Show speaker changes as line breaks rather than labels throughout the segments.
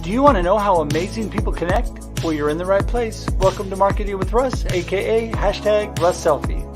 Do you want to know how amazing people connect? Well, you're in the right place. Welcome to Marketing with Russ, aka #RussSelfie.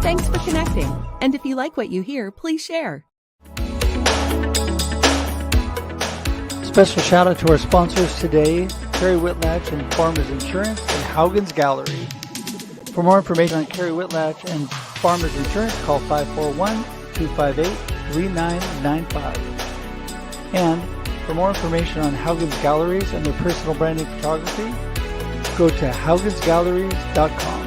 Thanks for connecting. And if you like what you hear, please share.
Special shout out to our sponsors today, Carrie Whitlatch and Farmers Insurance and Haugen's Gallery. For more information on Carrie Whitlatch and Farmers Insurance, call 541-258-3995. And for more information on Haugen's Galleries and their personal branding photography, go to haugensgalleries.com.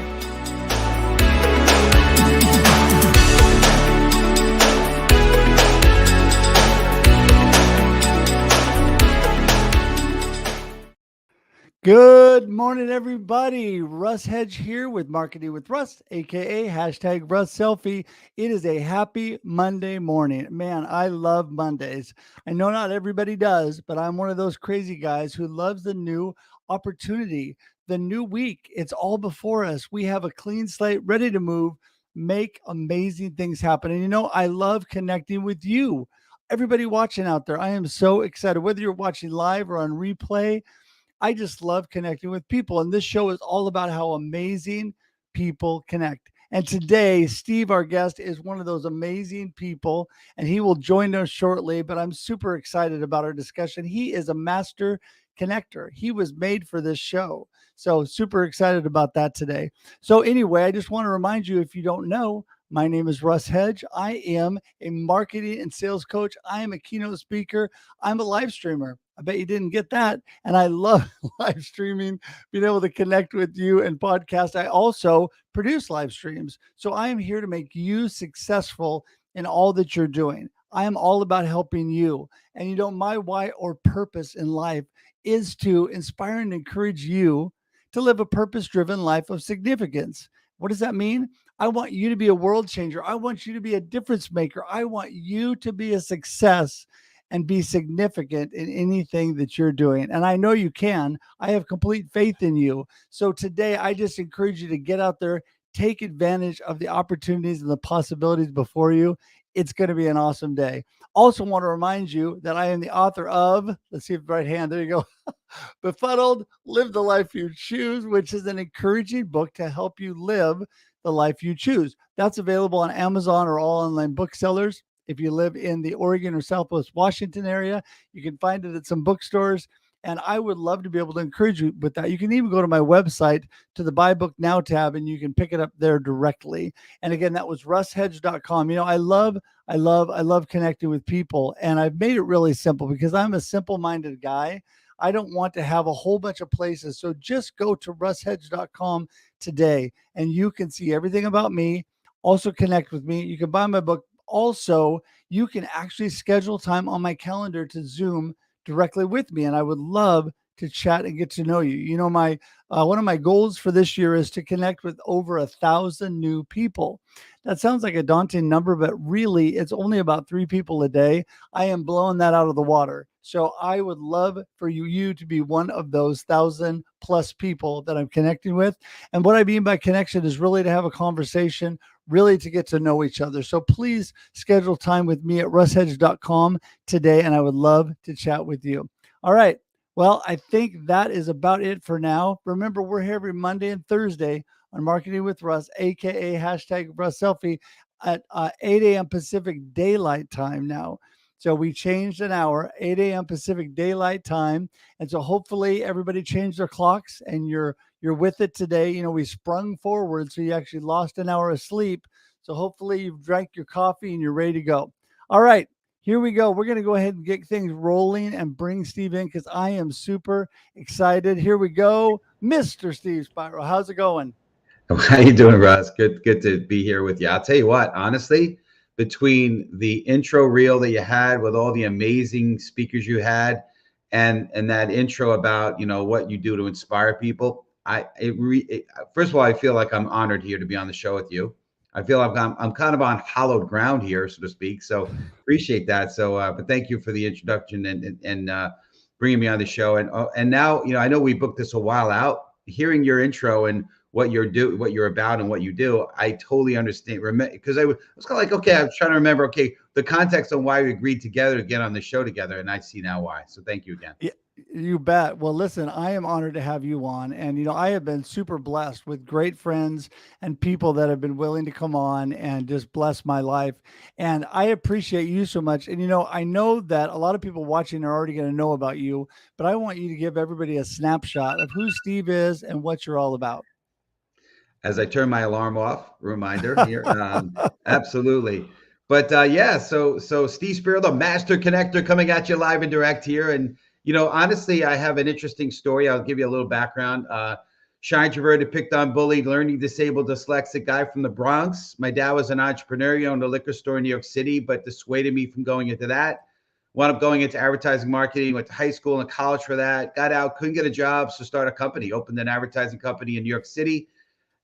Good morning, everybody. Russ Hedge here with Marketing with Russ, aka #RussSelfie. It is a happy Monday morning. Man, I love Mondays. I know not everybody does, but I'm one of those crazy guys who loves the new opportunity, the new week. It's all before us. We have a clean slate, ready to move, make amazing things happen. And you know, I love connecting with you. Everybody watching out there, I am so excited. Whether you're watching live or on replay, I just love connecting with people. And this show is all about how amazing people connect. And today, Steve, our guest, is one of those amazing people, and he will join us shortly. But I'm super excited about our discussion. He is a master connector. He was made for this show. So super excited about that today. So anyway, I just want to remind you, if you don't know, my name is Russ Hedge. I am a marketing and sales coach. I am a keynote speaker. I'm a live streamer. I bet you didn't get that. And I love live streaming, being able to connect with you and podcast. I also produce live streams. So I am here to make you successful in all that you're doing. I am all about helping you. And you know, my why or purpose in life is to inspire and encourage you to live a purpose-driven life of significance. What does that mean? I want you to be a world changer. I want you to be a difference maker. I want you to be a success and be significant in anything that you're doing. And I know you can. I have complete faith in you. So today, I just encourage you to get out there, take advantage of the opportunities and the possibilities before you. It's going to be an awesome day. Also want to remind you that I am the author of, let's see if right hand, there you go, Befuddled, Live the Life You Choose, which is an encouraging book to help you live the life you choose. That's available on Amazon or all online booksellers. If you live in the Oregon or Southwest Washington area, you can find it at some bookstores. And I would love to be able to encourage you with that. You can even go to my website to the Buy Book Now tab, and you can pick it up there directly. And again, that was russhedge.com. You know, I love connecting with people. And I've made it really simple because I'm a simple-minded guy. I don't want to have a whole bunch of places. So just go to russhedge.com today, and you can see everything about me. Also connect with me. You can buy my book. Also, you can actually schedule time on my calendar to Zoom directly with me, and I would love to chat and get to know you. You know, my one of my goals for this year is to connect with over 1,000 new people. That sounds like a daunting number, but really, it's only about 3 people a day. I am blowing that out of the water. So I would love for you to be one of those 1,000 plus people that I'm connecting with. And what I mean by connection is really to have a conversation, really to get to know each other. So please schedule time with me at russhedge.com today, and I would love to chat with you. All right. Well, I think that is about it for now. Remember, we're here every Monday and Thursday on Marketing with Russ, aka hashtag Russ Selfie, at 8 a.m. Pacific Daylight Time now. So we changed an hour, 8 a.m. Pacific Daylight Time, and so hopefully everybody changed their clocks and you're with it today. You know, we sprung forward, so you actually lost an hour of sleep. So hopefully you've drank your coffee and you're ready to go. All right, here we go. We're going to go ahead and get things rolling and bring Steve in because I am super excited. Here we go. Mr. Steve Spiro. How's it going?
How you doing, Russ? Good to be here with you. I'll tell you what, honestly, between the intro reel that you had with all the amazing speakers you had, and that intro about what you do to inspire people, first of all, I feel like I'm honored here to be on the show with you. I feel like I'm kind of on hallowed ground here, so to speak. So appreciate that. So, but thank you for the introduction and bringing me on the show. And now I know we booked this a while out. Hearing your intro and what you're about and what you do, I totally understand. Because I was kind of like, okay, I was trying to remember, okay, the context on why we agreed together to get on the show together, and I see now why. So thank you again.
Yeah, you bet. Well, listen, I am honored to have you on. And, I have been super blessed with great friends and people that have been willing to come on and just bless my life. And I appreciate you so much. And, I know that a lot of people watching are already going to know about you, but I want you to give everybody a snapshot of who Steve is and what you're all about.
As I turn my alarm off, reminder here. Absolutely. But yeah, so Steve Spiro, the master connector, coming at you live and direct here. And honestly, I have an interesting story. I'll give you a little background. Shy introverted, picked on, bullied, learning disabled, dyslexic guy from the Bronx. My dad was an entrepreneur. He owned a liquor store in New York City, but dissuaded me from going into that. Wound up going into advertising marketing. Went to high school and college for that. Got out, couldn't get a job, so started a company. Opened an advertising company in New York City,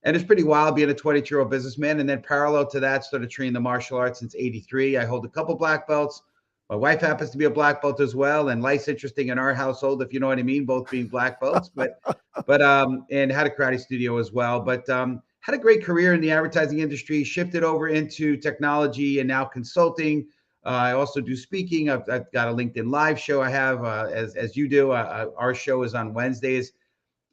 and it's pretty wild being a 22-year-old businessman. And then parallel to that, started training the martial arts since 83. I hold a couple black belts. My wife happens to be a black belt as well. And life's interesting in our household, if you know what I mean, both being black belts, and had a karate studio as well. But had a great career in the advertising industry, shifted over into technology and now consulting. I also do speaking. I've got a LinkedIn live show I have, as you do. Our show is on Wednesdays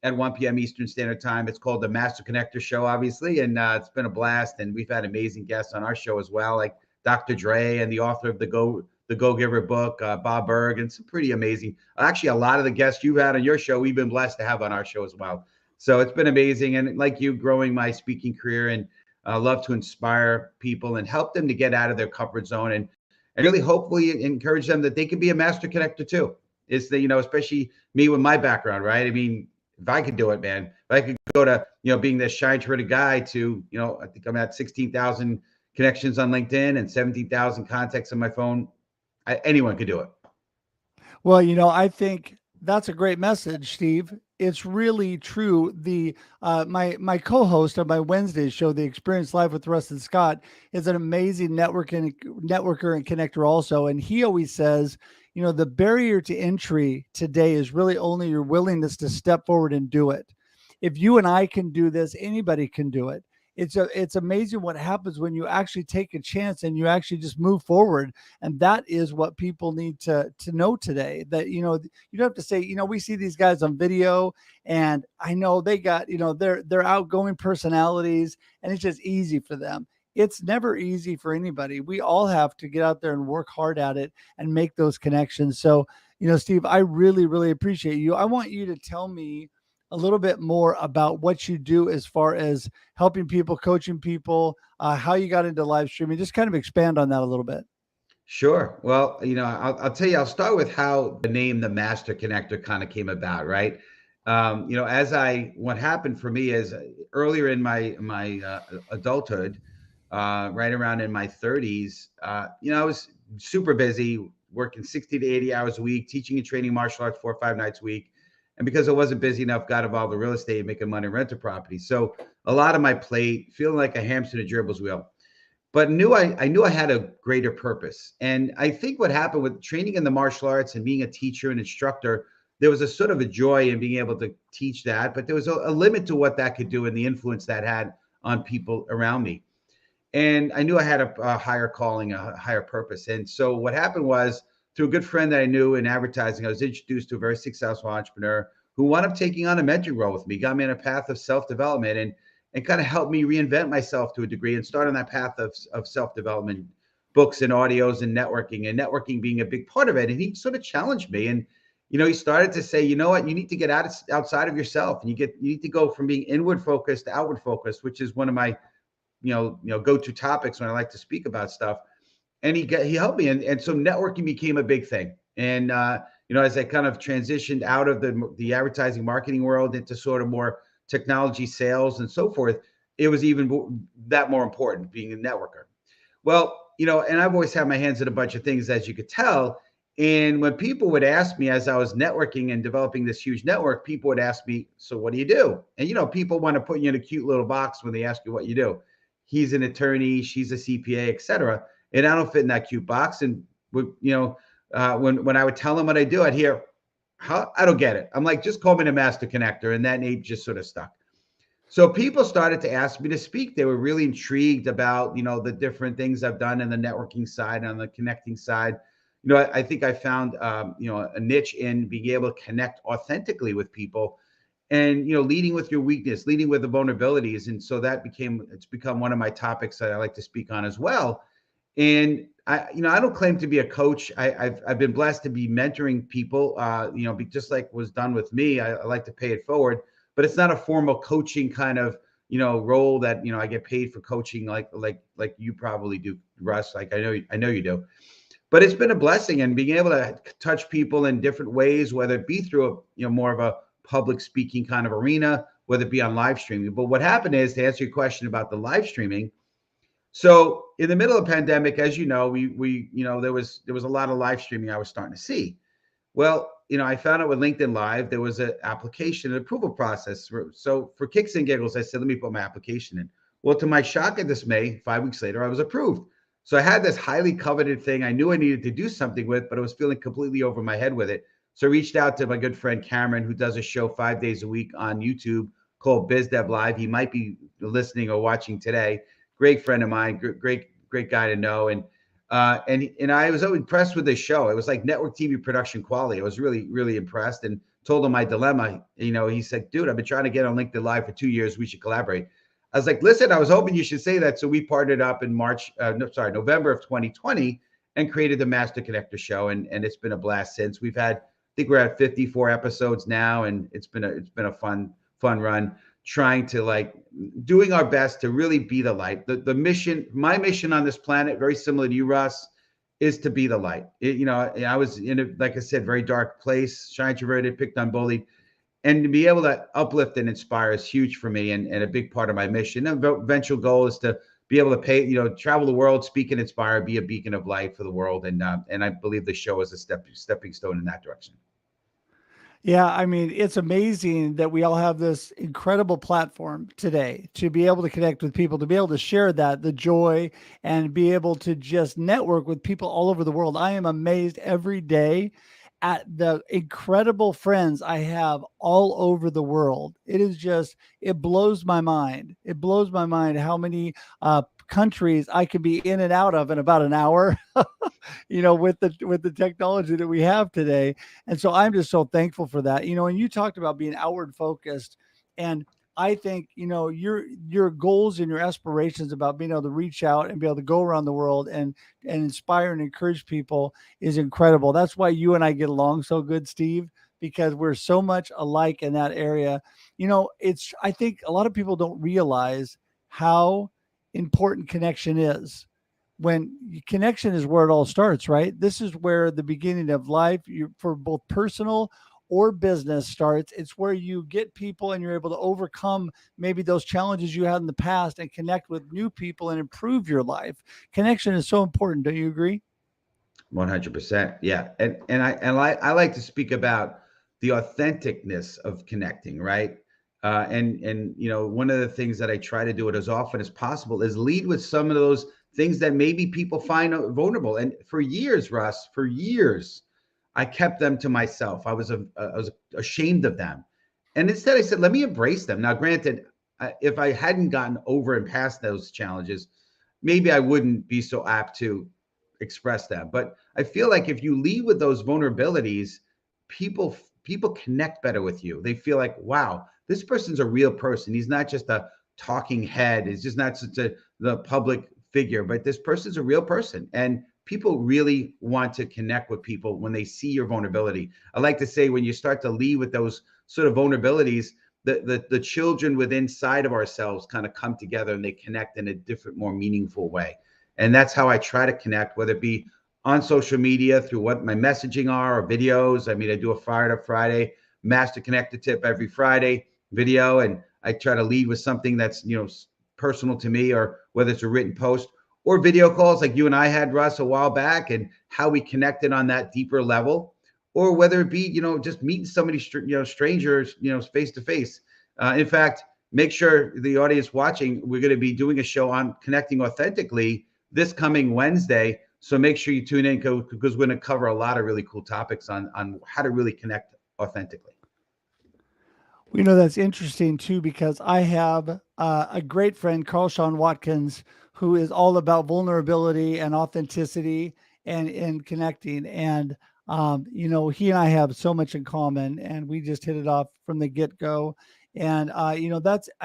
at 1 p.m. Eastern Standard Time. It's called the Master Connector Show, obviously, and it's been a blast. And we've had amazing guests on our show as well, like Dr. Dre and the author of the Go Giver book, Bob Berg, and some pretty amazing. Actually, a lot of the guests you've had on your show, we've been blessed to have on our show as well. So it's been amazing, and like you, growing my speaking career, and love to inspire people and help them to get out of their comfort zone, and really hopefully encourage them that they can be a master connector too. Is that especially me with my background, right? I mean, if I could do it, man, if I could go to, being this shy introverted guy to, I think I'm at 16,000 connections on LinkedIn and 17,000 contacts on my phone. Anyone could do it.
Well, I think that's a great message, Steve. It's really true. The my co-host on my Wednesday show, The Experience Live with Russ and Scott, is an amazing networker and connector also. And he always says, the barrier to entry today is really only your willingness to step forward and do it. If you and I can do this, anybody can do it. It's amazing what happens when you actually take a chance and you actually just move forward. And that is what people need to know today, that you don't have to say, we see these guys on video and I know they got, they're outgoing personalities and it's just easy for them. It's never easy for anybody. We all have to get out there and work hard at it and make those connections. So, Steve, I really, really appreciate you. I want you to tell me a little bit more about what you do as far as helping people, coaching people, how you got into live streaming. Just kind of expand on that a little bit.
Sure. Well, I'll tell you, I'll start with how the name, the Master Connector, kind of came about, right? What happened for me is earlier in my adulthood, right around in my 30s, I was super busy, working 60 to 80 hours a week, teaching and training martial arts 4 or 5 nights a week. And because I wasn't busy enough, got involved in real estate, making money, rent a property. So a lot of my plate, feeling like a hamster in a gerbil's wheel, but I knew I had a greater purpose. And I think what happened with training in the martial arts and being a teacher and instructor, there was a sort of a joy in being able to teach that, but there was a limit to what that could do and the influence that had on people around me. And I knew I had a higher calling, a higher purpose. And so what happened was through a good friend that I knew in advertising, I was introduced to a very successful entrepreneur who wound up taking on a mentoring role with me, got me on a path of self-development and kind of helped me reinvent myself to a degree and start on that path of self-development, books and audios and networking being a big part of it. And he sort of challenged me. And, he started to say, you know what, you need to get outside of yourself, and you need to go from being inward focused to outward focused, which is one of my, go-to topics when I like to speak about stuff. And he helped me, and so networking became a big thing. And as I kind of transitioned out of the advertising marketing world into sort of more technology sales and so forth, it was even more important being a networker. Well, and I've always had my hands in a bunch of things, as you could tell. And when people would ask me, as I was networking and developing this huge network, people would ask me, so what do you do? And, people want to put you in a cute little box when they ask you what you do. He's an attorney, she's a CPA, et cetera. And I don't fit in that cute box. And, when I would tell them what I do, I'd hear, how? I don't get it. I'm like, just call me the master connector. And that name just sort of stuck. So people started to ask me to speak. They were really intrigued about, the different things I've done in the networking side, on the connecting side. I think I found, a niche in being able to connect authentically with people and, leading with your weakness, leading with the vulnerabilities. And so it's become one of my topics that I like to speak on as well. And I don't claim to be a coach. I've been blessed to be mentoring people, just like was done with me. I like to pay it forward, but it's not a formal coaching kind of, role that, I get paid for coaching like you probably do, Russ. Like I know you do, but it's been a blessing, and being able to touch people in different ways, whether it be through more of a public speaking kind of arena, whether it be on live streaming. But what happened is, to answer your question about the live streaming, so in the middle of the pandemic, as you know, there was a lot of live streaming I was starting to see. Well, I found out with LinkedIn Live, there was an application and approval process. So for kicks and giggles, I said, let me put my application in. Well, to my shock and dismay, 5 weeks later, I was approved. So I had this highly coveted thing I knew I needed to do something with, but I was feeling completely over my head with it. So I reached out to my good friend Cameron, who does a show 5 days a week on YouTube called BizDev Live. He might be listening or watching today. Great friend of mine, great guy to know. And I was so impressed with this show. It was like network TV production quality. I was really, really impressed, and told him my dilemma. He said, dude, I've been trying to get on LinkedIn Live for 2 years. We should collaborate. I was like, listen, I was hoping you should say that. So we partnered up in November of 2020, and created the Master Connector show. And it's been a blast since. I think we're at 54 episodes now, and it's been a fun run, trying to doing our best to really be the light. The mission, my mission on this planet, very similar to you, Russ, is to be the light. I was in like I said, very dark place, shy, introverted, picked on, bullied. And to be able to uplift and inspire is huge for me, and a big part of my mission. And eventual goal is to be able to travel the world, speak and inspire, be a beacon of light for the world. And I believe the show is a stepping stone in that direction.
Yeah, I mean, it's amazing that we all have this incredible platform today to be able to connect with people, to be able to share the joy, and be able to just network with people all over the world. I am amazed every day at the incredible friends I have all over the world. It blows my mind. It blows my mind how many countries I could be in and out of in about an hour. With the technology that we have today. And so I'm just so thankful for that. And you talked about being outward focused, and I think, your goals and your aspirations about being able to reach out and be able to go around the world and inspire and encourage people is incredible. That's why you and I get along so good, Steve, because we're so much alike in that area. I think a lot of people don't realize how important connection is. When connection is where it all starts, right? This is where the beginning of life, for both personal or business, starts. It's where you get people and you're able to overcome maybe those challenges you had in the past and connect with new people and improve your life. Connection is so important. Don't you agree?
100%. Yeah. And I like to speak about the authenticness of connecting, right? And one of the things that I try to do it as often as possible is lead with some of those things that maybe people find vulnerable. And for years, Russ, I kept them to myself. I was ashamed of them. And instead I said, let me embrace them. Now, granted, if I hadn't gotten over and past those challenges, maybe I wouldn't be so apt to express them. But I feel like if you lead with those vulnerabilities, people connect better with you. They feel like, wow, this person's a real person. He's not just a talking head. He's just not such a the public figure, but this person's a real person. And people really want to connect with people when they see your vulnerability. I like to say when you start to lead with those sort of vulnerabilities, the children within inside of ourselves kind of come together and they connect in a different, more meaningful way. And that's how I try to connect, whether it be on social media through what my messaging are or videos. I mean, I do a Fire to Friday master connector tip every Friday video, and I try to lead with something that's, personal to me, or whether it's a written post or video calls like you and I had, Russ, a while back, and how we connected on that deeper level, or whether it be, just meeting somebody, strangers, face to face. In fact, make sure the audience watching, we're going to be doing a show on connecting authentically this coming Wednesday. So make sure you tune in because we're going to cover a lot of really cool topics on how to really connect authentically.
That's interesting too, because I have a great friend, Carl Sean Watkins, who is all about vulnerability and authenticity and connecting. And, he and I have so much in common, and we just hit it off from the get go. And, I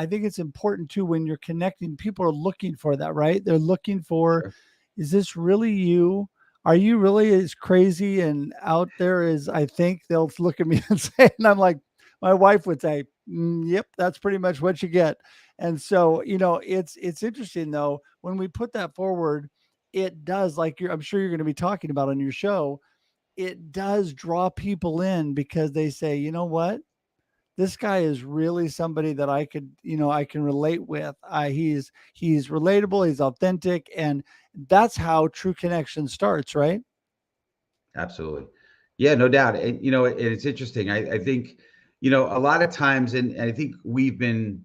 think it's important too when you're connecting, people are looking for that, right? They're looking for,
Sure.
is this really you? Are you really as crazy and out there as I think? They'll look at me and say, and I'm like, my wife would say, "Yep, that's pretty much what you get." And so, it's interesting though when we put that forward, it does, like I'm sure you're going to be talking about on your show. It does draw people in because they say, you know what, this guy is really somebody that I can relate with. He's relatable, he's authentic, and that's how true connection starts, right?
Absolutely. Yeah, no doubt. And, it's interesting. I think, a lot of times, and I think we've been,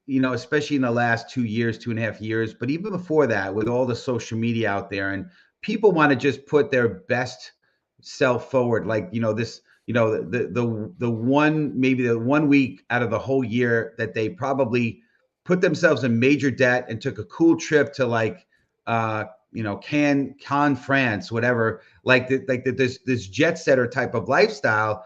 especially in the last 2 years, 2.5 years, but even before that, with all the social media out there, and people want to just put their best self forward. Like, this, the one, maybe the 1 week out of the whole year that they probably put themselves in major debt and took a cool trip to like, uh, Cannes, France, whatever, this jet setter type of lifestyle.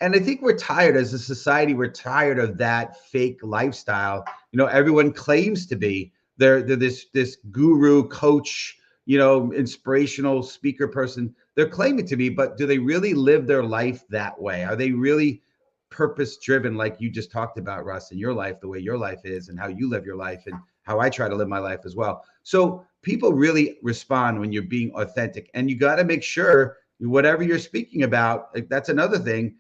And I think we're tired as a society. We're tired of that fake lifestyle. Everyone claims to be. They're this guru, coach, inspirational speaker person. They're claiming to be, but do they really live their life that way? Are they really purpose driven, like you just talked about, Russ, in your life, the way your life is, and how you live your life, and how I try to live my life as well? So people really respond when you're being authentic, and you got to make sure whatever you're speaking about. Like, that's another thing.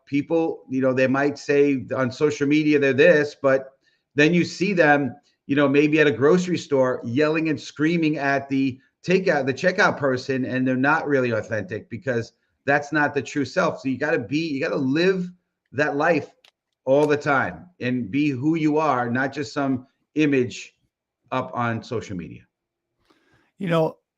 People, they might say on social media they're this, but then you see them, maybe at a grocery store yelling and screaming at the checkout person, and they're not really authentic because that's not the true self. So you got to live that life all the time and be who you are, not just some image up on social media.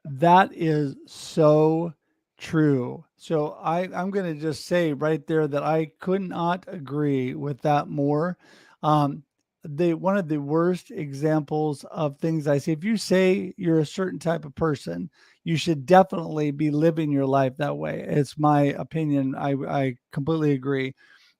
That is so true. So I'm going to just say right there that I could not agree with that more. Um, one of the worst examples of things I see, if you say you're a certain type of person, you should definitely be living your life that way. It's my opinion. I completely agree.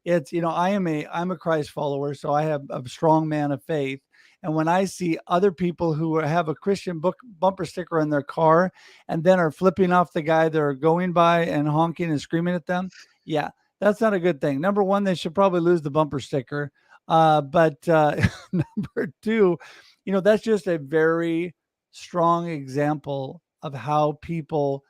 It's, I'm a Christ follower, so I have a strong man of faith. And when I see other people who have a Christian book bumper sticker in their car and then are flipping off the guy they're going by and honking and screaming at them, yeah, that's not a good thing. Number one, they should probably lose the bumper sticker. But number two, that's just a very strong example of how people,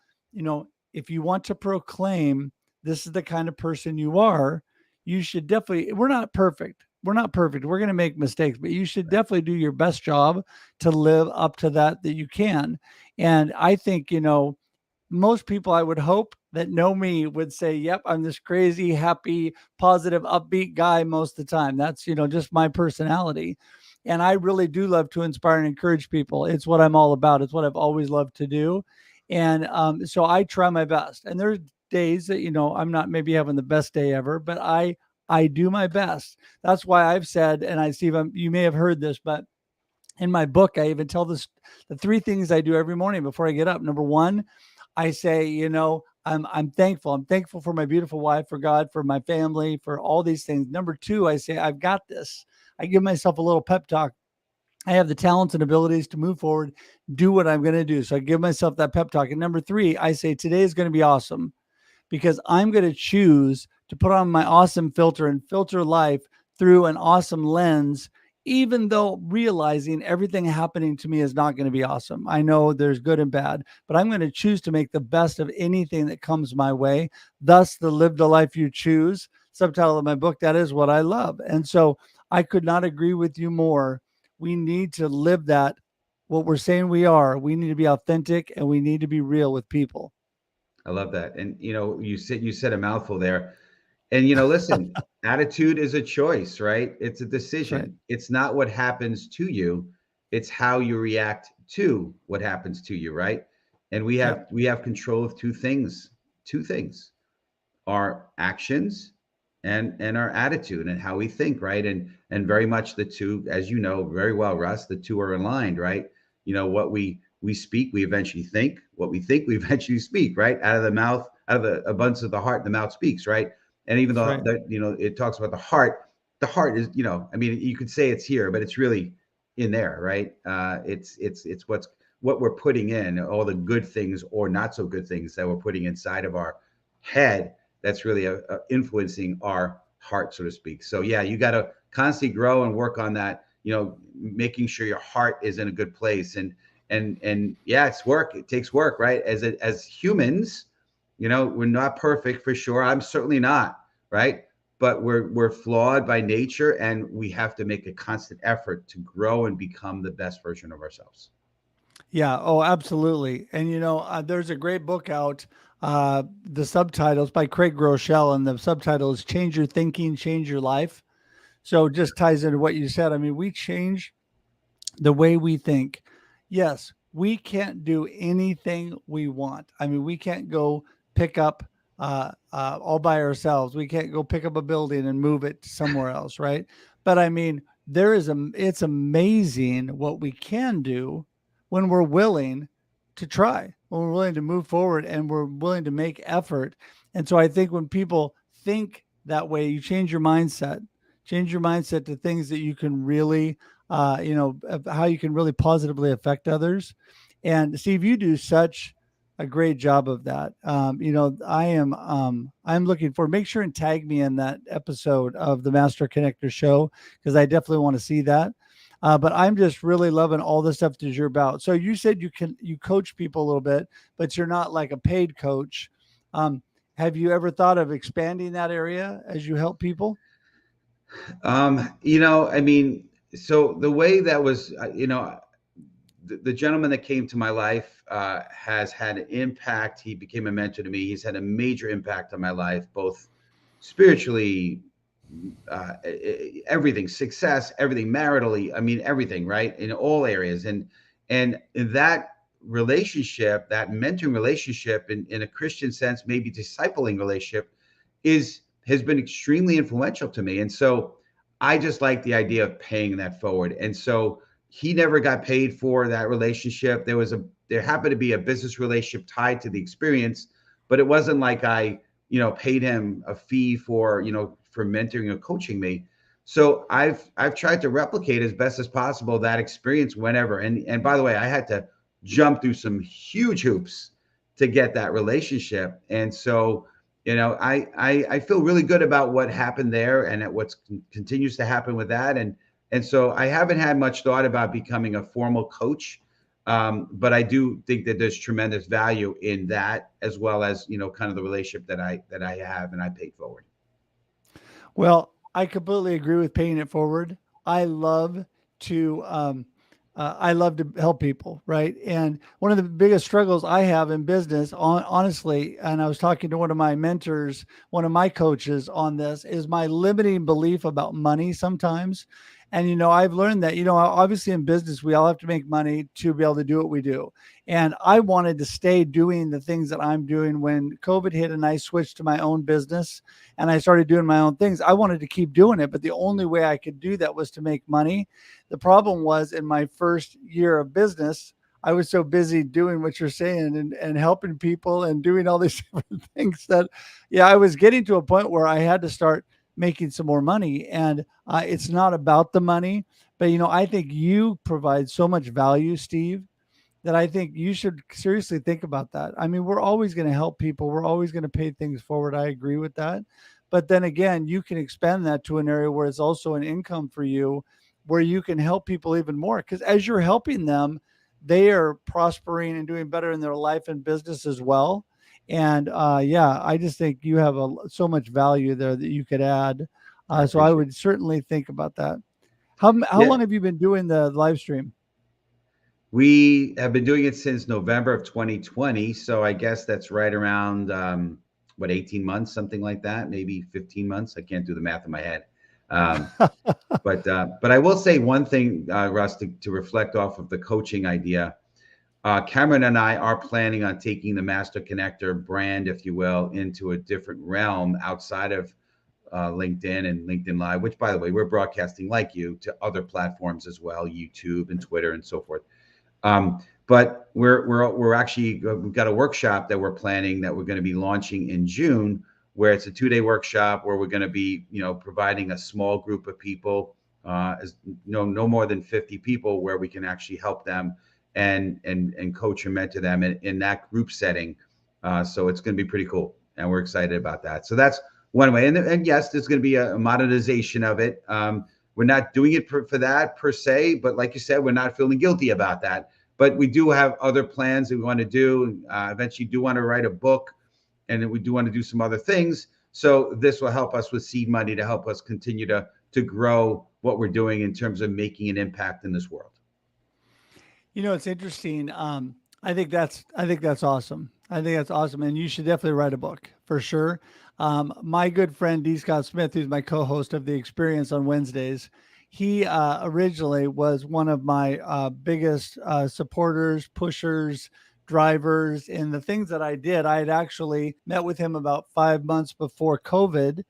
if you want to proclaim this is the kind of person you are, you should definitely, we're not perfect. We're not perfect. We're going to make mistakes, but you should definitely do your best job to live up to that you can. And I think, most people, I would hope, that know me would say, yep, I'm this crazy, happy, positive, upbeat guy most of the time. That's, just my personality. And I really do love to inspire and encourage people. It's what I'm all about. It's what I've always loved to do. And so I try my best. And there's days that, I'm not maybe having the best day ever, but I do my best. That's why I've said, and Steve, you may have heard this, but In my book, I even tell this the three things I do every morning before I get up. Number one, I say, I'm thankful. I'm thankful for my beautiful wife, for God, for my family, for all these things. Number two, I say, I've got this. I give myself a little pep talk. I have the talents and abilities to move forward, do what I'm going to do. So I give myself that pep talk. And number three, I say, today is going to be awesome because I'm going to choose to put on my awesome filter and filter life through an awesome lens, even though realizing everything happening to me is not going to be awesome. I know there's good and bad, but I'm going to choose to make the best of anything that comes my way. Thus, the live the life you choose subtitle of my book, that is what I love. And so I could not agree with you more. We need to live that, what we're saying we are. We need to be authentic and we need to be real with people.
I love that. And you said a mouthful there. And listen, attitude is a choice, right? It's a
That's right.
decision. It's not what happens to you, it's how you react to what happens to you, right? And we
Yep.
have we have control of two things, our actions and our attitude and how we think, right? And very much the two, as you know very well, Russ, the two are aligned, right? What we speak, we eventually think. What we think, we eventually speak, right? Out of the mouth, out of the abundance of the heart, the mouth speaks, right? And even
That's
though
right.
it talks about the heart is, I mean, you could say it's here, but it's really in there, right? It's what we're putting in, all the good things or not so good things that we're putting inside of our head, that's really influencing our heart, so to speak. So yeah, you got to constantly grow and work on that. Making sure your heart is in a good place, and yeah, it's work. It takes work, right? As humans, we're not perfect for sure. I'm certainly not, right? But we're flawed by nature, and we have to make a constant effort to grow and become the best version of ourselves.
Yeah. Oh, absolutely. And there's a great book out. The subtitles by Craig Groeschel, and the subtitle is "Change Your Thinking, Change Your Life." So it just ties into what you said. I mean, we change the way we think. Yes, we can't do anything we want. I mean, we can't go pick up all by ourselves. We can't go pick up a building and move it somewhere else, right? But I mean, it's amazing what we can do when we're willing to try, when we're willing to move forward and we're willing to make effort. And so I think when people think that way, you change your mindset to things that you can really of how you can really positively affect others. And Steve, you do such a great job of that. I'm looking for, make sure and tag me in that episode of the Master Connector show, because I definitely want to see that. But I'm just really loving all the stuff that you're about. So you said you coach people a little bit, but you're not like a paid coach. Um, have you ever thought of expanding that area as you help people?
I mean, so the way that was, the gentleman that came to my life has had an impact. He became a mentor to me. He's had a major impact on my life, both spiritually, everything, success, everything, maritally. I mean, everything, right, in all areas. And that relationship, that mentoring relationship, in a Christian sense, maybe discipling relationship, is has been extremely influential to me. And so I just like the idea of paying that forward. And so he never got paid for that relationship. There happened to be a business relationship tied to the experience, but it wasn't like I, paid him a fee for mentoring or coaching me. So I've tried to replicate as best as possible that experience whenever. And by the way, I had to jump through some huge hoops to get that relationship. And so, I feel really good about what happened there and at what continues to happen with that. And so I haven't had much thought about becoming a formal coach, but I do think that there's tremendous value in that, as well as kind of the relationship that I have and I paid forward.
Well, I completely agree with paying it forward. I love to I love to help people, right? And one of the biggest struggles I have in business, honestly, and I was talking to one of my mentors, one of my coaches on this, is my limiting belief about money sometimes. And, I've learned that, obviously in business, we all have to make money to be able to do what we do. And I wanted to stay doing the things that I'm doing. When COVID hit and I switched to my own business and I started doing my own things, I wanted to keep doing it. But the only way I could do that was to make money. The problem was, in my first year of business, I was so busy doing what you're saying, and helping people and doing all these different things that, yeah, I was getting to a point where I had to start making some more money. And it's not about the money, but, I think you provide so much value, Steve, that I think you should seriously think about that. I mean, we're always going to help people. We're always going to pay things forward. I agree with that. But then again, you can expand that to an area where it's also an income for you, where you can help people even more. Because as you're helping them, they are prospering and doing better in their life and business as well. And yeah, I just think you have so much value there that you could add.
I
So I
appreciate it.
would certainly think about that. How
Yeah,
long have you been doing the live stream?
we have been doing it since November of 2020. So I guess that's right around, what, 18 months, something like that, maybe 15 months. I can't do the math in my head. Um, but I will say one thing, Russ, to reflect off of the coaching idea. Cameron and I are planning on taking the Master Connector brand, if you will, into a different realm outside of LinkedIn and LinkedIn Live, which, by the way, we're broadcasting like you to other platforms as well, YouTube and Twitter and so forth. But we're actually, we've got a workshop that we're planning that we're going to be launching in June, where it's a 2-day workshop where we're going to be, providing a small group of people, as no more than 50 people, where we can actually help them and coach and mentor them in that group setting. So it's going to be pretty cool, and we're excited about that. So that's one way. And yes, there's going to be a monetization of it. We're not doing it for that per se, but like you said, we're not feeling guilty about that. But we do have other plans that we want to do. Eventually, do want to write a book, and then we do want to do some other things. So this will help us with seed money to help us continue to grow what we're doing in terms of making an impact in this world.
It's interesting. I think that's awesome. I think that's awesome, and you should definitely write a book for sure. My good friend D. Scott Smith, who's my co-host of the Experience on Wednesdays, he originally was one of my biggest supporters, pushers, drivers in the things that I did. I had actually met with him about 5 months before COVID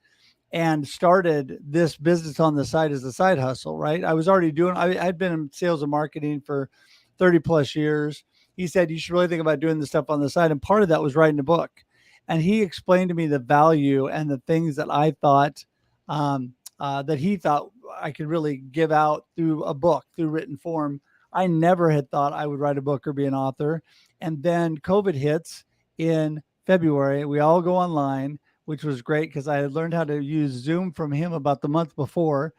and started this business on the side as a side hustle, right? I was already I'd been in sales and marketing for 30 plus years. He said, you should really think about doing this stuff on the side. And part of that was writing a book. And he explained to me the value and the things that I thought, that he thought I could really give out through a book, through written form. I never had thought I would write a book or be an author. And then COVID hits in February. We all go online, which was great because I had learned how to use Zoom from him about the month before.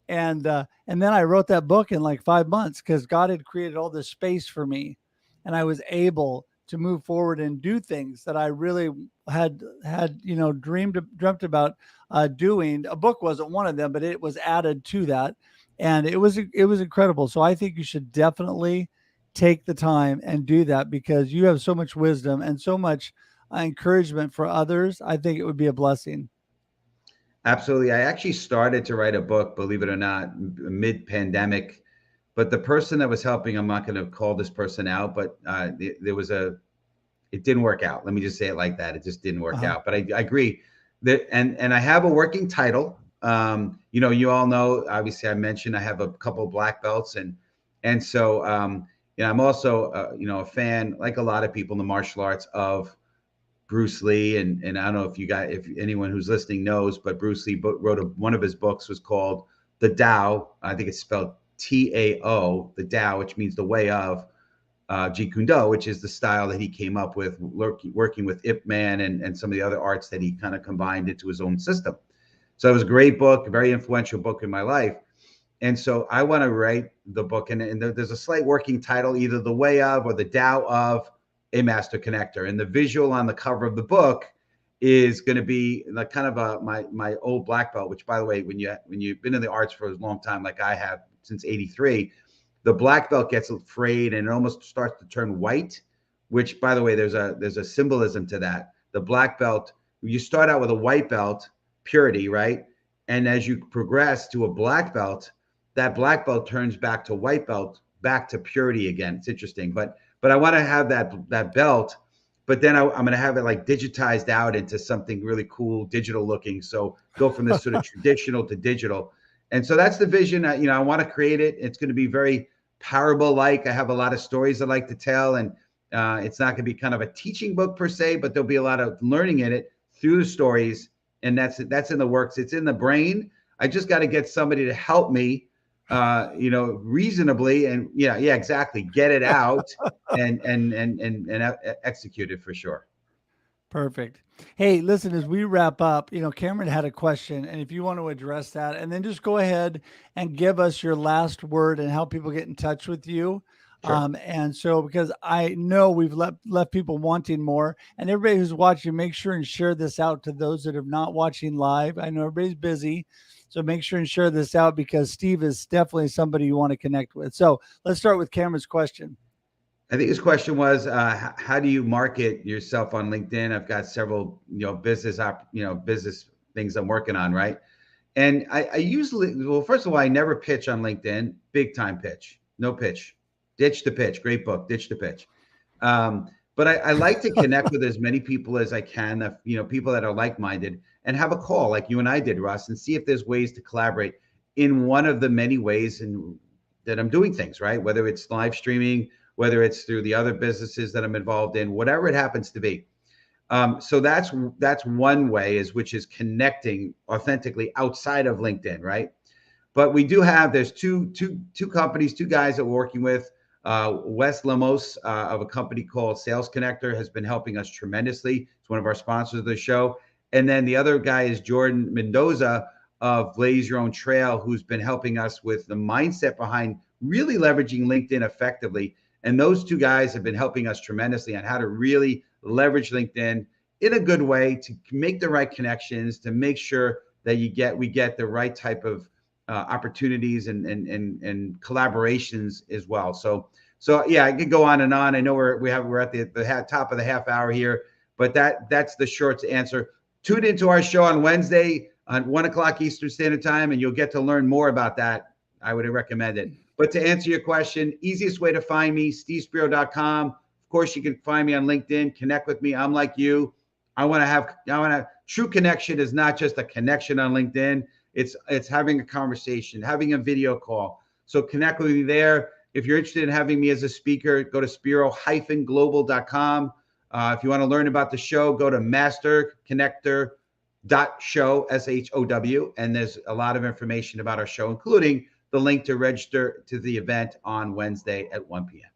And then I wrote that book in like 5 months because God had created all this space for me, and I was able to move forward and do things that I really had dreamt about doing. A book wasn't one of them, but it was added to that, and it was incredible. So I think you should definitely take the time and do that because you have so much wisdom and so much encouragement for others. I think it would be a blessing.
Absolutely. I actually started to write a book, believe it or not, mid-pandemic. But the person that was helping, I'm not going to call this person out, but there was it didn't work out. Let me just say it like that. It just didn't work
Uh-huh.
out. But I agree that, and I have a working title. You all know, obviously I mentioned I have a couple of black belts, and so I'm also a fan, like a lot of people in the martial arts, of Bruce Lee, and I don't know if anyone who's listening knows, but Bruce Lee wrote one of his books was called The Tao. I think it's spelled Tao, the Tao, which means the way of Jeet Kune Do, which is the style that he came up with working with Ip Man and some of the other arts that he kind of combined into his own system. So it was a great book, a very influential book in my life. And so I want to write the book, and there's a slight working title, either The Way of or The Tao of a Master Connector. And the visual on the cover of the book is going to be like kind of my old black belt, which, by the way, when you've been in the arts for a long time, like I have since '83, the black belt gets frayed and it almost starts to turn white. Which, by the way, there's a symbolism to that. The black belt, you start out with a white belt, purity, right? And as you progress to a black belt, that black belt turns back to white belt, back to purity again. It's interesting, but I want to have that belt, but then I'm going to have it like digitized out into something really cool, digital looking. So go from this sort of traditional to digital, and so that's the vision. I want to create it. It's going to be very parable like. I have a lot of stories I like to tell, and it's not going to be kind of a teaching book per se, but there'll be a lot of learning in it through the stories, and that's in the works. It's in the brain. I just got to get somebody to help me, reasonably, and yeah, exactly, get it out and execute it for sure.
Perfect. Hey, listen, as we wrap up, Cameron had a question, and if you want to address that, and then just go ahead and give us your last word and how people get in touch with you.
Sure.
And so, because I know we've left people wanting more, and everybody who's watching, make sure and share this out to those that are not watching live. I know everybody's busy, so make sure and share this out because Steve is definitely somebody you want to connect with. So let's start with Cameron's question.
I think his question was, how do you market yourself on LinkedIn? I've got several, business things I'm working on, right? And I usually, well, first of all, I never pitch on LinkedIn. Big time pitch, no pitch, ditch the pitch. Great book, ditch the pitch. But I like to connect with as many people as I can, that people that are like-minded, and have a call like you and I did, Russ, and see if there's ways to collaborate in one of the many ways that I'm doing things, right? Whether it's live streaming, whether it's through the other businesses that I'm involved in, whatever it happens to be. So that's one way, which is connecting authentically outside of LinkedIn, right? But we do have, there's two companies, two guys that we're working with. Wes Lemos of a company called Sales Connector has been helping us tremendously. It's one of our sponsors of the show. And then the other guy is Jordan Mendoza of Blaze Your Own Trail, who's been helping us with the mindset behind really leveraging LinkedIn effectively. And those two guys have been helping us tremendously on how to really leverage LinkedIn in a good way to make the right connections, to make sure that we get the right type of opportunities and collaborations as well. So yeah, I could go on and on. I know we're at the top of the half hour here, but that's the short answer. Tune into our show on Wednesday at 1:00 Eastern Standard Time, and you'll get to learn more about that. I would recommend it. But to answer your question, easiest way to find me, stevespiro.com. Of course, you can find me on LinkedIn. Connect with me. I'm like you. I want to true connection is not just a connection on LinkedIn. It's having a conversation, having a video call. So connect with me there. If you're interested in having me as a speaker, go to spiro-global.com. If you want to learn about the show, go to masterconnector.show, SHOW, and there's a lot of information about our show, including the link to register to the event on Wednesday at 1 p.m.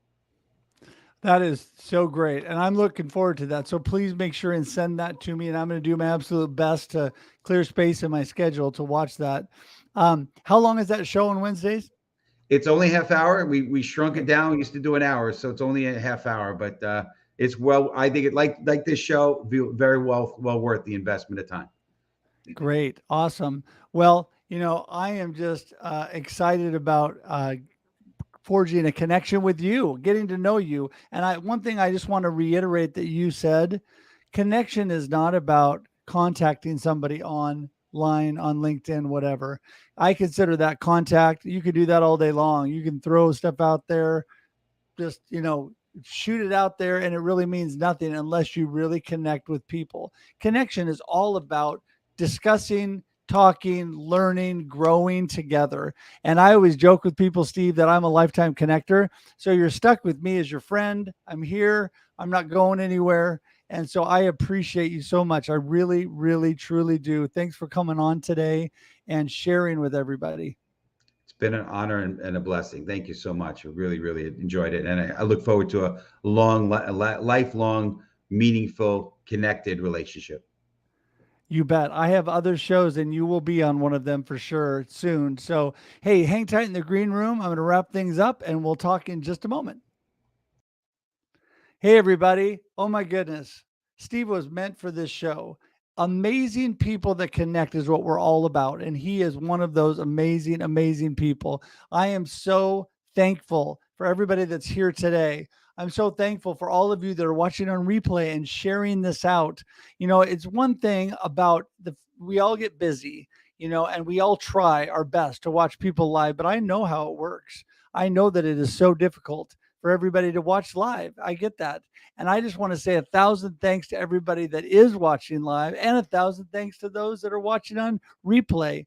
That is so great. And I'm looking forward to that. So please make sure and send that to me. And I'm going to do my absolute best to clear space in my schedule to watch that. How long is that show on Wednesdays?
It's only half hour. We shrunk it down. We used to do an hour, so it's only a half hour. But it's I think it like this show, very well worth the investment of time.
Great. Awesome. Well, I am just excited about forging a connection with you, getting to know you. And one thing I just want to reiterate that you said, connection is not about contacting somebody online, on LinkedIn, whatever. I consider that contact. You could do that all day long. You can throw stuff out there, just, shoot it out there, and it really means nothing unless you really connect with people. Connection is all about discussing, talking, learning, growing together. And I always joke with people, Steve, that I'm a lifetime connector. So you're stuck with me as your friend. I'm here. I'm not going anywhere. And so I appreciate you so much. I really, really, truly do. Thanks for coming on today and sharing with everybody.
It's been an honor and a blessing. Thank you so much. I really, really enjoyed it. And I look forward to a lifelong, meaningful, connected relationship.
You bet. I have other shows and you will be on one of them for sure soon. So, hey, hang tight in the green room. I'm going to wrap things up and we'll talk in just a moment. Hey, everybody. Oh, my goodness. Steve was meant for this show. Amazing people that connect is what we're all about. And he is one of those amazing, amazing people. I am so thankful for everybody that's here today. I'm so thankful for all of you that are watching on replay and sharing this out. It's one thing about we all get busy. and we all try our best to watch people live, but I know how it works. I know that it is so difficult for everybody to watch live. I get that. And I just want to say 1,000 thanks to everybody that is watching live, and 1,000 thanks to those that are watching on replay,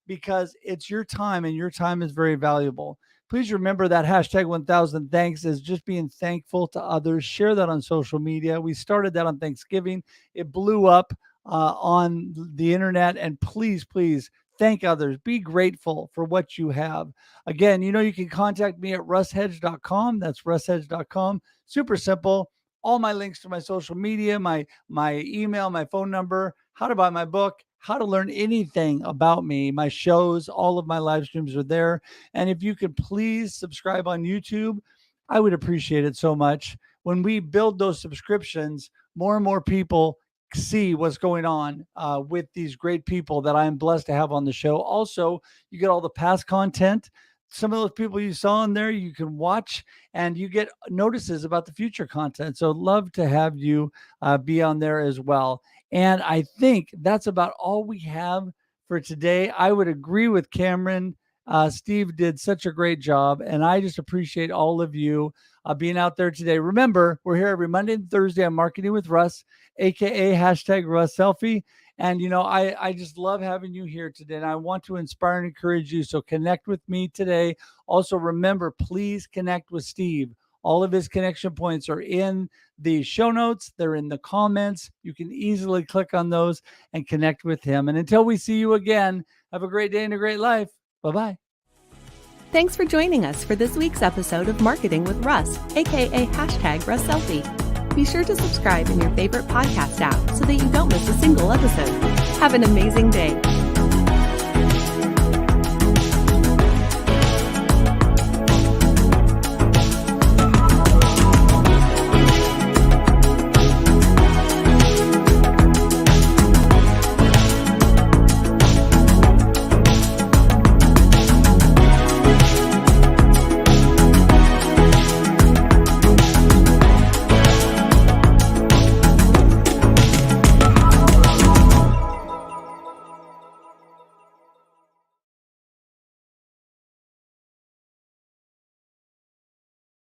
because it's your time and your time is very valuable. Please remember that hashtag 1,000 thanks is just being thankful to others. Share that on social media. We started that on Thanksgiving. It blew up on the internet. And please, please thank others. Be grateful for what you have. Again, you can contact me at russhedge.com. That's russhedge.com. Super simple. All my links to my social media, my email, my phone number, how to buy my book, how to learn anything about me, my shows, all of my live streams are there. And if you could please subscribe on YouTube, I would appreciate it so much. When we build those subscriptions, more and more people see what's going on with these great people that I'm blessed to have on the show. Also, you get all the past content. Some of those people you saw in there, you can watch, and you get notices about the future content. So love to have you be on there as well. And I think that's about all we have for today. I would agree with Cameron. Steve did such a great job, and I just appreciate all of you being out there today. Remember, we're here every Monday and Thursday on Marketing with Russ, aka hashtag Russ Selfie. And, I just love having you here today, and I want to inspire and encourage you. So connect with me today. Also, remember, please connect with Steve. All of his connection points are in the show notes. They're in the comments. You can easily click on those and connect with him. And until we see you again, have a great day and a great life. Bye-bye.
Thanks for joining us for this week's episode of Marketing with Russ, aka hashtag Russ Selfie. Be sure to subscribe in your favorite podcast app so that you don't miss a single episode. Have an amazing day.